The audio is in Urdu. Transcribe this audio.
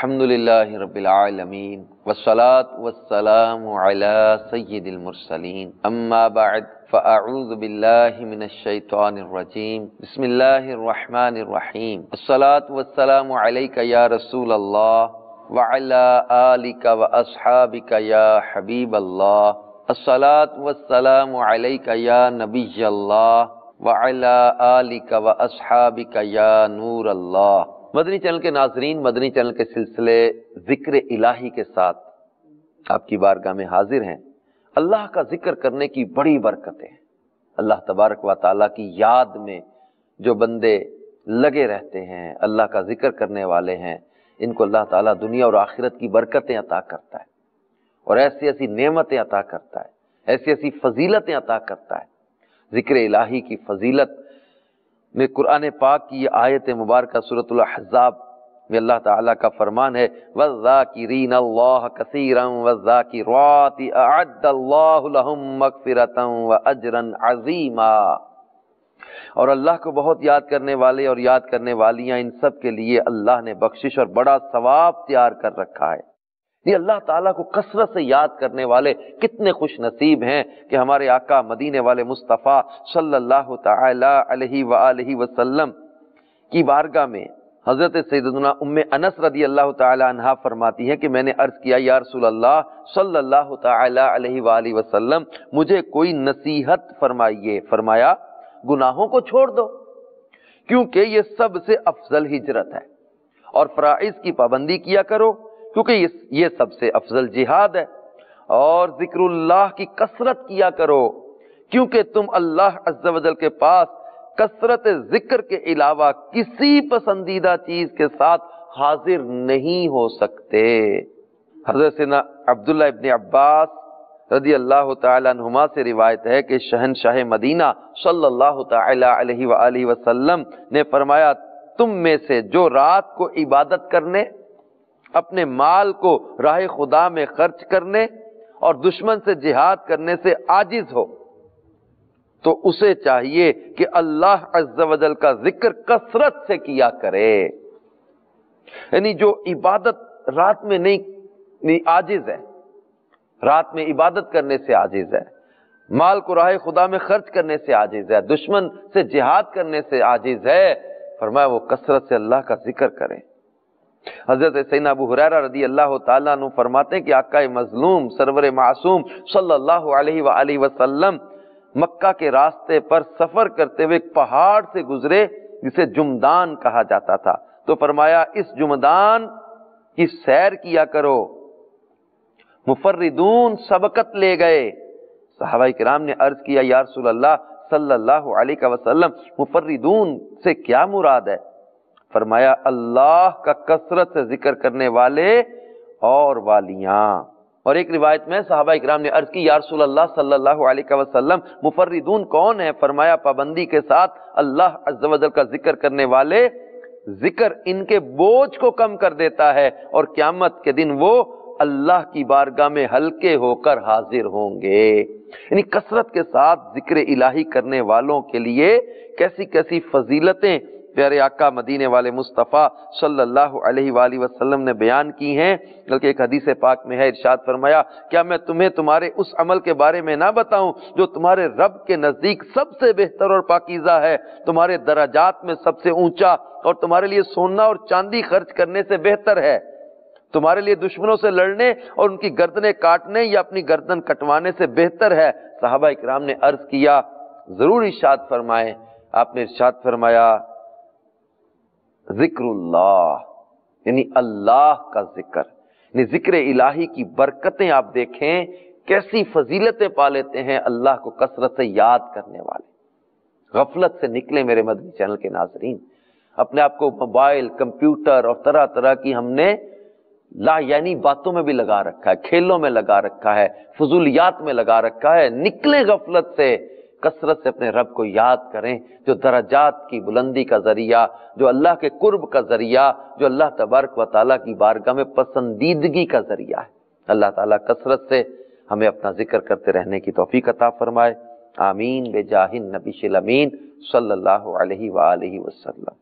الحمدللہ رب العالمین والصلاة والسلام علی سید المرسلین اما بعد فاعوذ باللہ من الشیطان الرجیم بسم اللہ الرحمن الرحیم الصلاة والسلام علیک یا رسول اللہ وعلی آلک واصحابک یا حبیب اللہ الصلاة والسلام علیک یا نبی اللہ وعلی آلک واصحابک یا نور اللہ۔ مدنی چینل کے ناظرین، مدنی چینل کے سلسلے ذکر الہی کے ساتھ آپ کی بارگاہ میں حاضر ہیں۔ اللہ کا ذکر کرنے کی بڑی برکتیں ہیں۔ اللہ تبارک و تعالیٰ کی یاد میں جو بندے لگے رہتے ہیں، اللہ کا ذکر کرنے والے ہیں، ان کو اللہ تعالیٰ دنیا اور آخرت کی برکتیں عطا کرتا ہے اور ایسی ایسی نعمتیں عطا کرتا ہے، ایسی ایسی فضیلتیں عطا کرتا ہے۔ ذکر الہی کی فضیلت میں قرآن پاک کی یہ آیت مبارکہ سورۃ الاحزاب میں اللہ تعالیٰ کا فرمان ہے وَالذَّاكِرِينَ اللَّهَ كَثِيرًا وَالذَّاكِرَاتِ أَعَدَّ اللَّهُ لَهُم مَغْفِرَةً وَأَجْرًا عَظِيمًا۔ اور اللہ کو بہت یاد کرنے والے اور یاد کرنے والیاں، ان سب کے لیے اللہ نے بخشش اور بڑا ثواب تیار کر رکھا ہے۔ یہ اللہ تعالیٰ کو کثرت سے یاد کرنے والے کتنے خوش نصیب ہیں کہ ہمارے آقا مدینے والے مصطفیٰ صلی اللہ تعالی علیہ وآلہ وسلم کی بارگاہ میں حضرت سیدنا ام انس رضی اللہ تعالی عنہا فرماتی ہیں کہ میں نے عرض کیا یا رسول اللہ صلی اللہ تعالی علیہ وآلہ وسلم مجھے کوئی نصیحت فرمائیے۔ فرمایا گناہوں کو چھوڑ دو کیونکہ یہ سب سے افضل ہجرت ہے، اور فرائض کی پابندی کیا کرو کیونکہ یہ سب سے افضل جہاد ہے، اور ذکر اللہ کی کثرت کیا کرو کیونکہ تم اللہ عز و جل کے پاس کثرت ذکر کے علاوہ کسی پسندیدہ چیز کے ساتھ حاضر نہیں ہو سکتے۔ حضرت سیدنا عبداللہ ابن عباس رضی اللہ تعالی عنہما سے روایت ہے کہ شہنشاہ مدینہ صلی اللہ تعالی علیہ وآلہ وسلم نے فرمایا تم میں سے جو رات کو عبادت کرنے، اپنے مال کو راہ خدا میں خرچ کرنے اور دشمن سے جہاد کرنے سے عاجز ہو تو اسے چاہیے کہ اللہ عز و جل کا ذکر کثرت سے کیا کرے۔ یعنی جو عبادت رات میں نہیں عاجز ہے، رات میں عبادت کرنے سے عاجز ہے، مال کو راہ خدا میں خرچ کرنے سے عاجز ہے، دشمن سے جہاد کرنے سے عاجز ہے، فرمایا وہ کثرت سے اللہ کا ذکر کرے۔ حضرت سیدنا ابو ہریرہ رضی اللہ تعالیٰ عنہ فرماتے ہیں کہ آقا مظلوم سرور معصوم صلی اللہ علیہ وآلہ وسلم مکہ کے راستے پر سفر کرتے ہوئے ایک پہاڑ سے گزرے جسے جمدان کہا جاتا تھا، تو فرمایا اس جمدان کی سیر کیا کرو۔ مفردون سبقت لے گئے۔ صحابہ کرام نے عرض کیا یا رسول اللہ صلی اللہ علیہ وسلم مفردون سے کیا مراد ہے؟ فرمایا اللہ کا کثرت سے ذکر کرنے والے اور والیاں۔ اور ایک روایت میں صحابہ اکرام نے عرض کی یا رسول اللہ صلی اللہ علیہ وسلم مفردون کون ہیں؟ فرمایا پابندی کے ساتھ اللہ عز و جل کا ذکر کرنے والے، ذکر ان کے بوجھ کو کم کر دیتا ہے اور قیامت کے دن وہ اللہ کی بارگاہ میں ہلکے ہو کر حاضر ہوں گے۔ یعنی کثرت کے ساتھ ذکر الہی کرنے والوں کے لیے کیسی کیسی فضیلتیں پیارے آقا مدینے والے مصطفیٰ صلی اللہ علیہ وآلہ وسلم نے بیان کی ہیں۔ بلکہ ایک حدیث پاک میں ہے، ارشاد فرمایا کیا میں تمہیں تمہارے اس عمل کے بارے میں نہ بتاؤں جو تمہارے رب کے نزدیک سب سے بہتر اور پاکیزہ ہے، تمہارے درجات میں سب سے اونچا، اور تمہارے لیے سونا اور چاندی خرچ کرنے سے بہتر ہے، تمہارے لیے دشمنوں سے لڑنے اور ان کی گردنیں کاٹنے یا اپنی گردن کٹوانے سے بہتر ہے۔ صحابہ اکرام نے عرض کیا ضرور ارشاد فرمائے۔ آپ نے ارشاد فرمایا ذکر اللہ، یعنی اللہ کا ذکر، یعنی ذکر الہی کی برکتیں آپ دیکھیں کیسی فضیلتیں پا لیتے ہیں اللہ کو کثرت سے یاد کرنے والے۔ غفلت سے نکلے میرے مدنی چینل کے ناظرین، اپنے آپ کو موبائل، کمپیوٹر اور طرح طرح کی ہم نے لا یعنی باتوں میں بھی لگا رکھا ہے، کھیلوں میں لگا رکھا ہے، فضولیات میں لگا رکھا ہے۔ نکلیں غفلت سے، کثرت سے اپنے رب کو یاد کریں جو درجات کی بلندی کا ذریعہ، جو اللہ کے قرب کا ذریعہ، جو اللہ تبارک و تعالیٰ کی بارگاہ میں پسندیدگی کا ذریعہ ہے۔ اللہ تعالیٰ کثرت سے ہمیں اپنا ذکر کرتے رہنے کی توفیق عطا فرمائے۔ آمین بجاہ النبی الامین صلی اللہ علیہ وآلہ وسلم۔